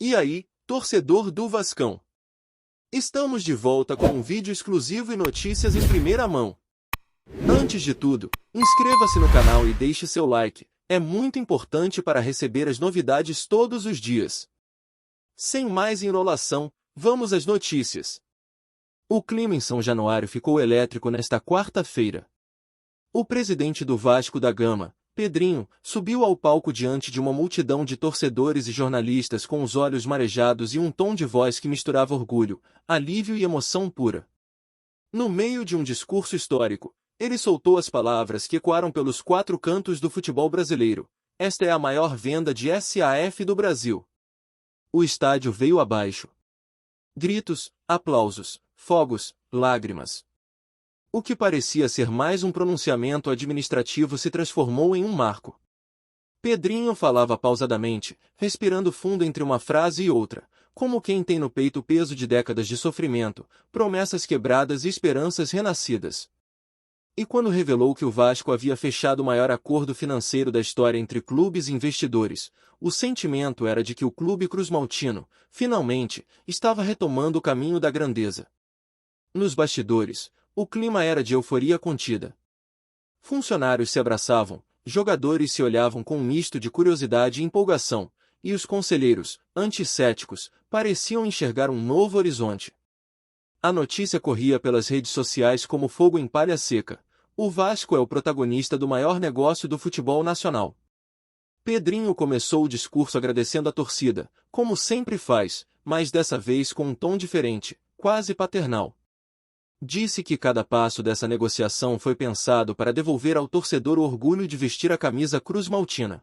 E aí, torcedor do Vascão? Estamos de volta com um vídeo exclusivo e notícias em primeira mão. Antes de tudo, inscreva-se no canal e deixe seu like, é muito importante para receber as novidades todos os dias. Sem mais enrolação, vamos às notícias. O clima em São Januário ficou elétrico nesta quarta-feira. O presidente do Vasco da Gama, Pedrinho, subiu ao palco diante de uma multidão de torcedores e jornalistas com os olhos marejados e um tom de voz que misturava orgulho, alívio e emoção pura. No meio de um discurso histórico, ele soltou as palavras que ecoaram pelos quatro cantos do futebol brasileiro: "Esta é a maior venda de SAF do Brasil." O estádio veio abaixo. Gritos, aplausos, fogos, lágrimas. O que parecia ser mais um pronunciamento administrativo se transformou em um marco. Pedrinho falava pausadamente, respirando fundo entre uma frase e outra, como quem tem no peito o peso de décadas de sofrimento, promessas quebradas e esperanças renascidas. E quando revelou que o Vasco havia fechado o maior acordo financeiro da história entre clubes e investidores, o sentimento era de que o clube cruzmaltino, finalmente, estava retomando o caminho da grandeza. Nos bastidores, o clima era de euforia contida. Funcionários se abraçavam, jogadores se olhavam com um misto de curiosidade e empolgação, e os conselheiros, anticéticos, pareciam enxergar um novo horizonte. A notícia corria pelas redes sociais como fogo em palha seca: o Vasco é o protagonista do maior negócio do futebol nacional. Pedrinho começou o discurso agradecendo a torcida, como sempre faz, mas dessa vez com um tom diferente, quase paternal. Disse que cada passo dessa negociação foi pensado para devolver ao torcedor o orgulho de vestir a camisa cruzmaltina.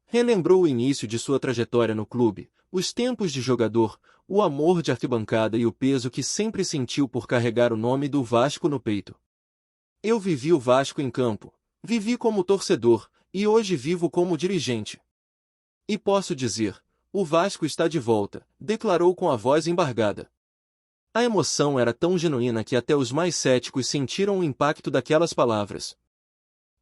Relembrou o início de sua trajetória no clube, os tempos de jogador, o amor de arquibancada e o peso que sempre sentiu por carregar o nome do Vasco no peito. "Eu vivi o Vasco em campo, vivi como torcedor, e hoje vivo como dirigente. E posso dizer, o Vasco está de volta", declarou com a voz embargada. A emoção era tão genuína que até os mais céticos sentiram o impacto daquelas palavras.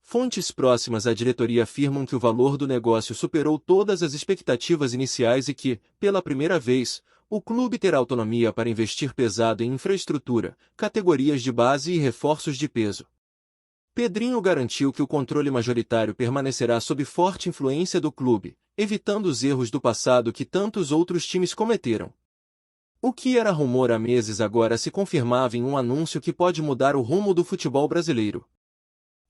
Fontes próximas à diretoria afirmam que o valor do negócio superou todas as expectativas iniciais e que, pela primeira vez, o clube terá autonomia para investir pesado em infraestrutura, categorias de base e reforços de peso. Pedrinho garantiu que o controle majoritário permanecerá sob forte influência do clube, evitando os erros do passado que tantos outros times cometeram. O que era rumor há meses agora se confirmava em um anúncio que pode mudar o rumo do futebol brasileiro.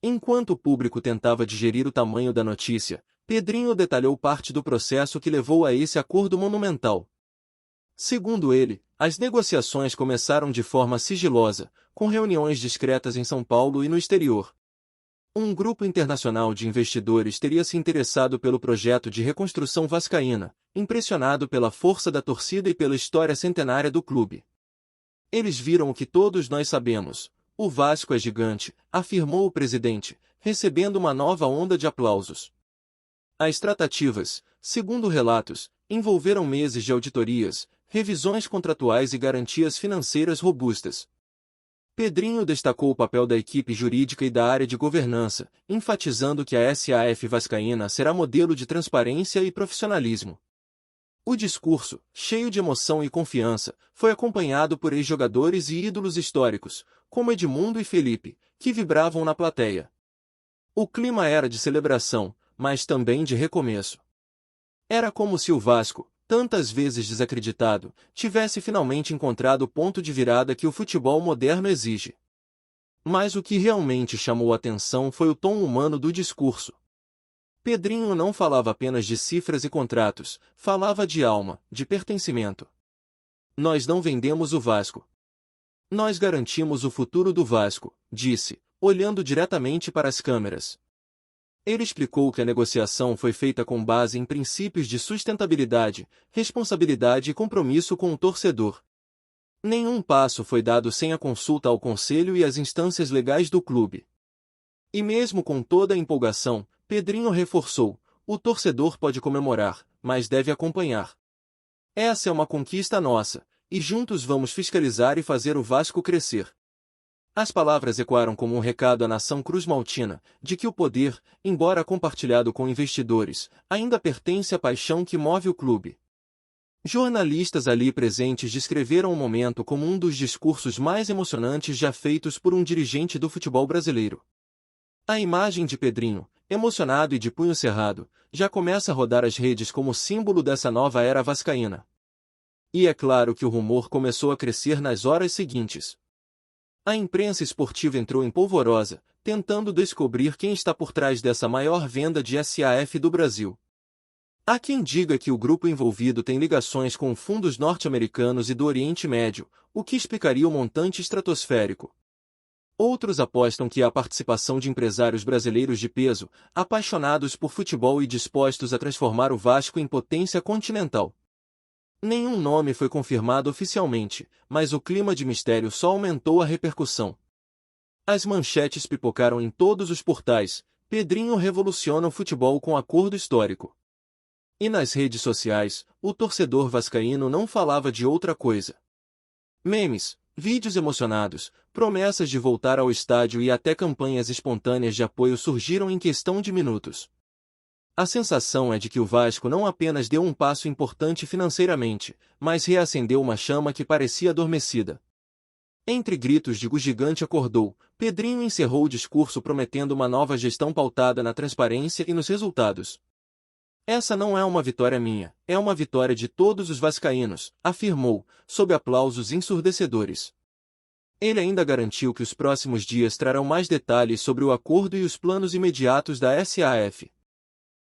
Enquanto o público tentava digerir o tamanho da notícia, Pedrinho detalhou parte do processo que levou a esse acordo monumental. Segundo ele, as negociações começaram de forma sigilosa, com reuniões discretas em São Paulo e no exterior. Um grupo internacional de investidores teria se interessado pelo projeto de reconstrução vascaína, impressionado pela força da torcida e pela história centenária do clube. "Eles viram o que todos nós sabemos: o Vasco é gigante", afirmou o presidente, recebendo uma nova onda de aplausos. As tratativas, segundo relatos, envolveram meses de auditorias, revisões contratuais e garantias financeiras robustas. Pedrinho destacou o papel da equipe jurídica e da área de governança, enfatizando que a SAF vascaína será modelo de transparência e profissionalismo. O discurso, cheio de emoção e confiança, foi acompanhado por ex-jogadores e ídolos históricos, como Edmundo e Felipe, que vibravam na plateia. O clima era de celebração, mas também de recomeço. Era como se o Vasco, tantas vezes desacreditado, tivesse finalmente encontrado o ponto de virada que o futebol moderno exige. Mas o que realmente chamou a atenção foi o tom humano do discurso. Pedrinho não falava apenas de cifras e contratos, falava de alma, de pertencimento. "Nós não vendemos o Vasco. Nós garantimos o futuro do Vasco", disse, olhando diretamente para as câmeras. Ele explicou que a negociação foi feita com base em princípios de sustentabilidade, responsabilidade e compromisso com o torcedor. Nenhum passo foi dado sem a consulta ao conselho e às instâncias legais do clube. E mesmo com toda a empolgação, Pedrinho reforçou: "O torcedor pode comemorar, mas deve acompanhar. Essa é uma conquista nossa, e juntos vamos fiscalizar e fazer o Vasco crescer." As palavras ecoaram como um recado à nação cruzmaltina, de que o poder, embora compartilhado com investidores, ainda pertence à paixão que move o clube. Jornalistas ali presentes descreveram o momento como um dos discursos mais emocionantes já feitos por um dirigente do futebol brasileiro. A imagem de Pedrinho, emocionado e de punho cerrado, já começa a rodar as redes como símbolo dessa nova era vascaína. E é claro que o rumor começou a crescer nas horas seguintes. A imprensa esportiva entrou em polvorosa, tentando descobrir quem está por trás dessa maior venda de SAF do Brasil. Há quem diga que o grupo envolvido tem ligações com fundos norte-americanos e do Oriente Médio, o que explicaria o montante estratosférico. Outros apostam que há a participação de empresários brasileiros de peso, apaixonados por futebol e dispostos a transformar o Vasco em potência continental. Nenhum nome foi confirmado oficialmente, mas o clima de mistério só aumentou a repercussão. As manchetes pipocaram em todos os portais: Pedrinho revoluciona o futebol com acordo histórico. E nas redes sociais, o torcedor vascaíno não falava de outra coisa. Memes, vídeos emocionados, promessas de voltar ao estádio e até campanhas espontâneas de apoio surgiram em questão de minutos. A sensação é de que o Vasco não apenas deu um passo importante financeiramente, mas reacendeu uma chama que parecia adormecida. Entre gritos de "o gigante acordou", Pedrinho encerrou o discurso prometendo uma nova gestão pautada na transparência e nos resultados. "Essa não é uma vitória minha, é uma vitória de todos os vascaínos", afirmou, sob aplausos ensurdecedores. Ele ainda garantiu que os próximos dias trarão mais detalhes sobre o acordo e os planos imediatos da SAF.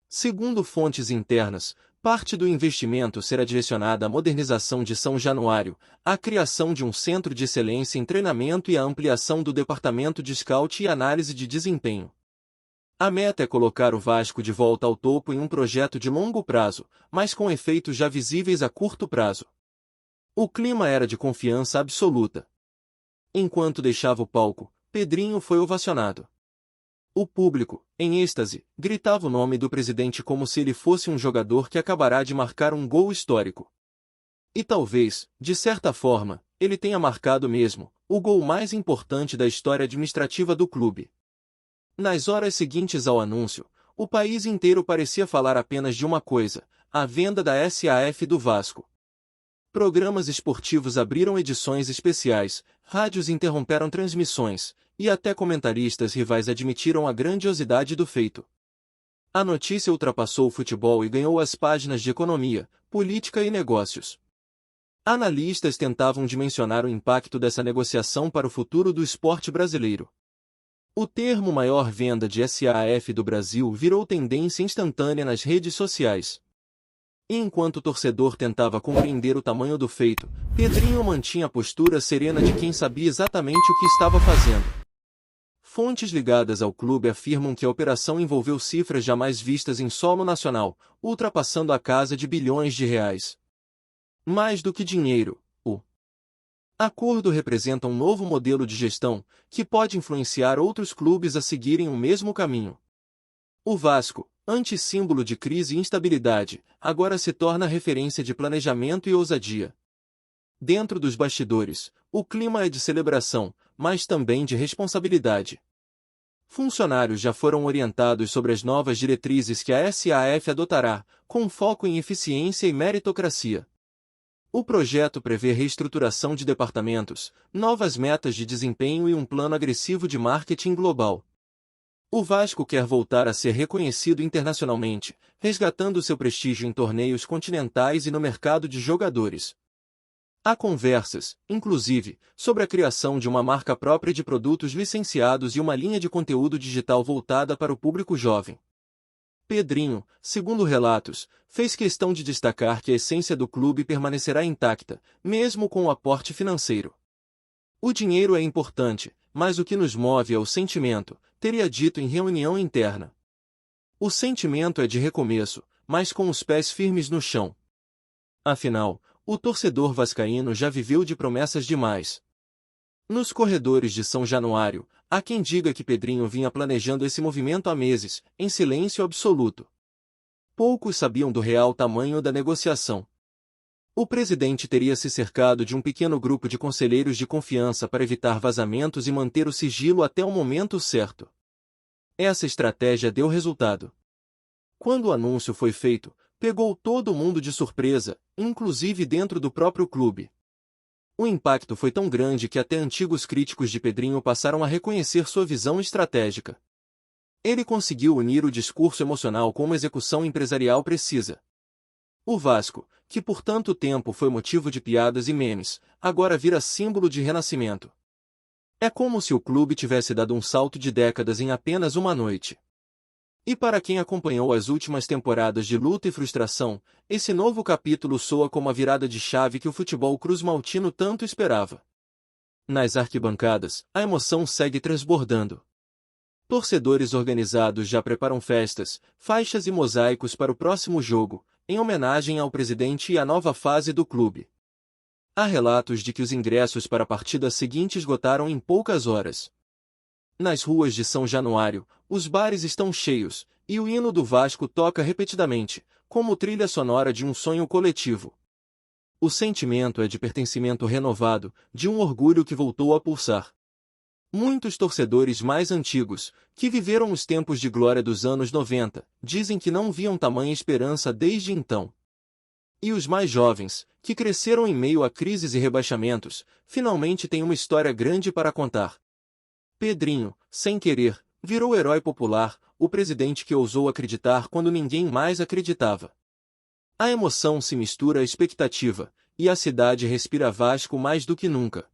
Segundo fontes internas, parte do investimento será direcionada à modernização de São Januário, à criação de um centro de excelência em treinamento e à ampliação do departamento de scout e análise de desempenho. A meta é colocar o Vasco de volta ao topo em um projeto de longo prazo, mas com efeitos já visíveis a curto prazo. O clima era de confiança absoluta. Enquanto deixava o palco, Pedrinho foi ovacionado. O público, em êxtase, gritava o nome do presidente como se ele fosse um jogador que acabará de marcar um gol histórico. E talvez, de certa forma, ele tenha marcado mesmo o gol mais importante da história administrativa do clube. Nas horas seguintes ao anúncio, o país inteiro parecia falar apenas de uma coisa: a venda da SAF do Vasco. Programas esportivos abriram edições especiais, rádios interromperam transmissões, e até comentaristas rivais admitiram a grandiosidade do feito. A notícia ultrapassou o futebol e ganhou as páginas de economia, política e negócios. Analistas tentavam dimensionar o impacto dessa negociação para o futuro do esporte brasileiro. O termo "maior venda de SAF do Brasil" virou tendência instantânea nas redes sociais. E enquanto o torcedor tentava compreender o tamanho do feito, Pedrinho mantinha a postura serena de quem sabia exatamente o que estava fazendo. Fontes ligadas ao clube afirmam que a operação envolveu cifras jamais vistas em solo nacional, ultrapassando a casa de bilhões de reais. Mais do que dinheiro, o acordo representa um novo modelo de gestão, que pode influenciar outros clubes a seguirem o mesmo caminho. O Vasco, antissímbolo de crise e instabilidade, agora se torna referência de planejamento e ousadia. Dentro dos bastidores, o clima é de celebração, mas também de responsabilidade. Funcionários já foram orientados sobre as novas diretrizes que a SAF adotará, com foco em eficiência e meritocracia. O projeto prevê reestruturação de departamentos, novas metas de desempenho e um plano agressivo de marketing global. O Vasco quer voltar a ser reconhecido internacionalmente, resgatando seu prestígio em torneios continentais e no mercado de jogadores. Há conversas, inclusive, sobre a criação de uma marca própria de produtos licenciados e uma linha de conteúdo digital voltada para o público jovem. Pedrinho, segundo relatos, fez questão de destacar que a essência do clube permanecerá intacta, mesmo com o aporte financeiro. "O dinheiro é importante, mas o que nos move é o sentimento", teria dito em reunião interna. "O sentimento é de recomeço, mas com os pés firmes no chão." Afinal, o torcedor vascaíno já viveu de promessas demais. Nos corredores de São Januário, há quem diga que Pedrinho vinha planejando esse movimento há meses, em silêncio absoluto. Poucos sabiam do real tamanho da negociação. O presidente teria se cercado de um pequeno grupo de conselheiros de confiança para evitar vazamentos e manter o sigilo até o momento certo. Essa estratégia deu resultado. Quando o anúncio foi feito, pegou todo mundo de surpresa, inclusive dentro do próprio clube. O impacto foi tão grande que até antigos críticos de Pedrinho passaram a reconhecer sua visão estratégica. Ele conseguiu unir o discurso emocional com uma execução empresarial precisa. O Vasco, que por tanto tempo foi motivo de piadas e memes, agora vira símbolo de renascimento. É como se o clube tivesse dado um salto de décadas em apenas uma noite. E para quem acompanhou as últimas temporadas de luta e frustração, esse novo capítulo soa como a virada de chave que o futebol cruzmaltino tanto esperava. Nas arquibancadas, a emoção segue transbordando. Torcedores organizados já preparam festas, faixas e mosaicos para o próximo jogo, em homenagem ao presidente e à nova fase do clube. Há relatos de que os ingressos para a partida seguinte esgotaram em poucas horas. Nas ruas de São Januário, os bares estão cheios, e o hino do Vasco toca repetidamente, como trilha sonora de um sonho coletivo. O sentimento é de pertencimento renovado, de um orgulho que voltou a pulsar. Muitos torcedores mais antigos, que viveram os tempos de glória dos anos 90, dizem que não viam tamanha esperança desde então. E os mais jovens, que cresceram em meio a crises e rebaixamentos, finalmente têm uma história grande para contar. Pedrinho, sem querer, virou herói popular, o presidente que ousou acreditar quando ninguém mais acreditava. A emoção se mistura à expectativa, e a cidade respira Vasco mais do que nunca.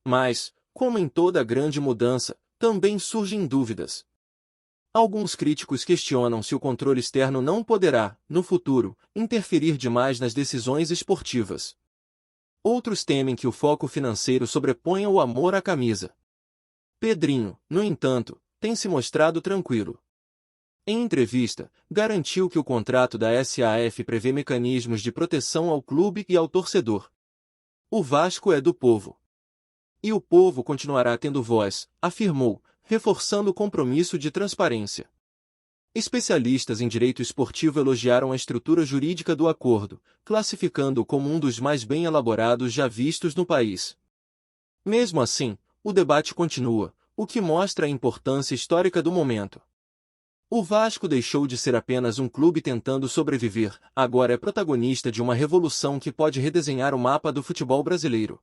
Mas, como em toda grande mudança, também surgem dúvidas. Alguns críticos questionam se o controle externo não poderá, no futuro, interferir demais nas decisões esportivas. Outros temem que o foco financeiro sobreponha o amor à camisa. Pedrinho, no entanto, tem se mostrado tranquilo. Em entrevista, garantiu que o contrato da SAF prevê mecanismos de proteção ao clube e ao torcedor. O Vasco é do povo. E o povo continuará tendo voz, afirmou, reforçando o compromisso de transparência. Especialistas em direito esportivo elogiaram a estrutura jurídica do acordo, classificando-o como um dos mais bem elaborados já vistos no país. Mesmo assim, o debate continua, o que mostra a importância histórica do momento. O Vasco deixou de ser apenas um clube tentando sobreviver, agora é protagonista de uma revolução que pode redesenhar o mapa do futebol brasileiro.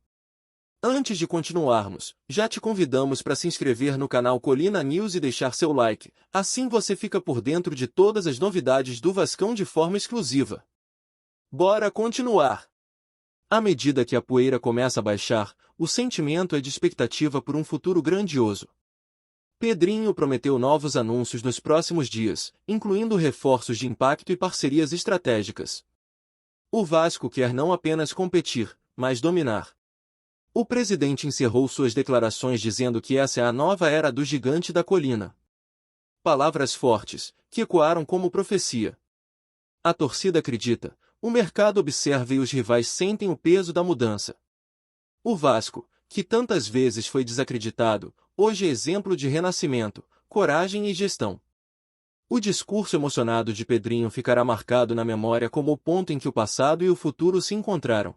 Antes de continuarmos, já te convidamos para se inscrever no canal Colina News e deixar seu like, assim você fica por dentro de todas as novidades do Vascão de forma exclusiva. Bora continuar! À medida que a poeira começa a baixar, o sentimento é de expectativa por um futuro grandioso. Pedrinho prometeu novos anúncios nos próximos dias, incluindo reforços de impacto e parcerias estratégicas. O Vasco quer não apenas competir, mas dominar. O presidente encerrou suas declarações dizendo que essa é a nova era do gigante da colina. Palavras fortes, que ecoaram como profecia. A torcida acredita, o mercado observa e os rivais sentem o peso da mudança. O Vasco, que tantas vezes foi desacreditado, hoje é exemplo de renascimento, coragem e gestão. O discurso emocionado de Pedrinho ficará marcado na memória como o ponto em que o passado e o futuro se encontraram.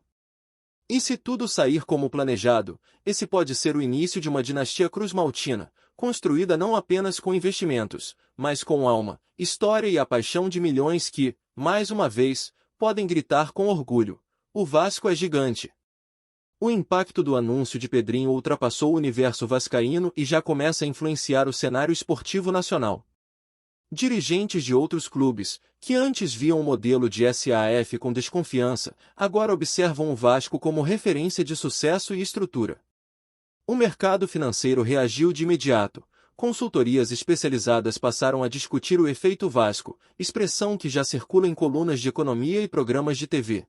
E se tudo sair como planejado, esse pode ser o início de uma dinastia cruzmaltina, construída não apenas com investimentos, mas com alma, história e a paixão de milhões que, mais uma vez, podem gritar com orgulho: o Vasco é gigante. O impacto do anúncio de Pedrinho ultrapassou o universo vascaíno e já começa a influenciar o cenário esportivo nacional. Dirigentes de outros clubes, que antes viam o modelo de SAF com desconfiança, agora observam o Vasco como referência de sucesso e estrutura. O mercado financeiro reagiu de imediato. Consultorias especializadas passaram a discutir o efeito Vasco, expressão que já circula em colunas de economia e programas de TV.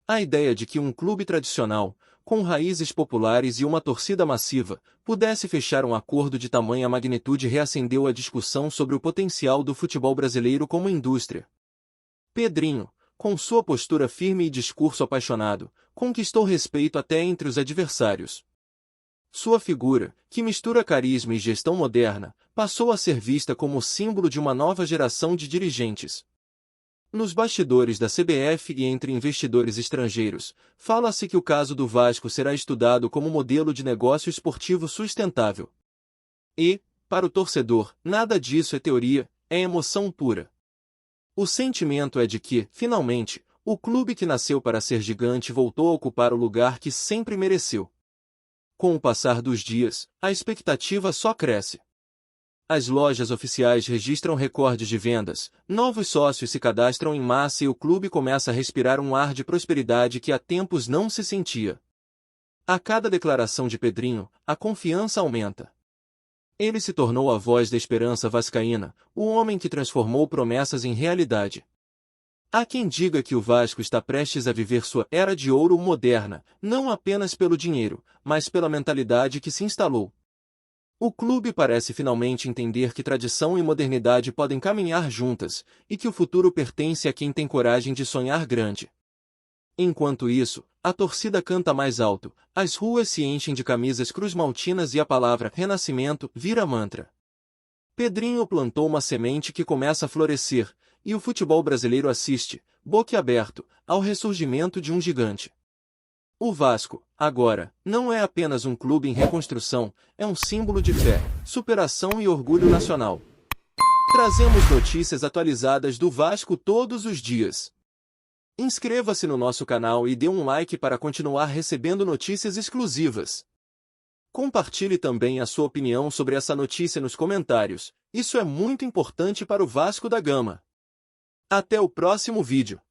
A ideia de que um clube tradicional, com raízes populares e uma torcida massiva, pudesse fechar um acordo de tamanha magnitude reacendeu a discussão sobre o potencial do futebol brasileiro como indústria. Pedrinho, com sua postura firme e discurso apaixonado, conquistou respeito até entre os adversários. Sua figura, que mistura carisma e gestão moderna, passou a ser vista como símbolo de uma nova geração de dirigentes. Nos bastidores da CBF e entre investidores estrangeiros, fala-se que o caso do Vasco será estudado como modelo de negócio esportivo sustentável. E, para o torcedor, nada disso é teoria, é emoção pura. O sentimento é de que, finalmente, o clube que nasceu para ser gigante voltou a ocupar o lugar que sempre mereceu. Com o passar dos dias, a expectativa só cresce. As lojas oficiais registram recordes de vendas, novos sócios se cadastram em massa e o clube começa a respirar um ar de prosperidade que há tempos não se sentia. A cada declaração de Pedrinho, a confiança aumenta. Ele se tornou a voz da esperança vascaína, o homem que transformou promessas em realidade. Há quem diga que o Vasco está prestes a viver sua era de ouro moderna, não apenas pelo dinheiro, mas pela mentalidade que se instalou. O clube parece finalmente entender que tradição e modernidade podem caminhar juntas, e que o futuro pertence a quem tem coragem de sonhar grande. Enquanto isso, a torcida canta mais alto, as ruas se enchem de camisas cruz-maltinas e a palavra renascimento vira mantra. Pedrinho plantou uma semente que começa a florescer, e o futebol brasileiro assiste, boquiaberto, ao ressurgimento de um gigante. O Vasco, agora, não é apenas um clube em reconstrução, é um símbolo de fé, superação e orgulho nacional. Trazemos notícias atualizadas do Vasco todos os dias. Inscreva-se no nosso canal e dê um like para continuar recebendo notícias exclusivas. Compartilhe também a sua opinião sobre essa notícia nos comentários, isso é muito importante para o Vasco da Gama. Até o próximo vídeo.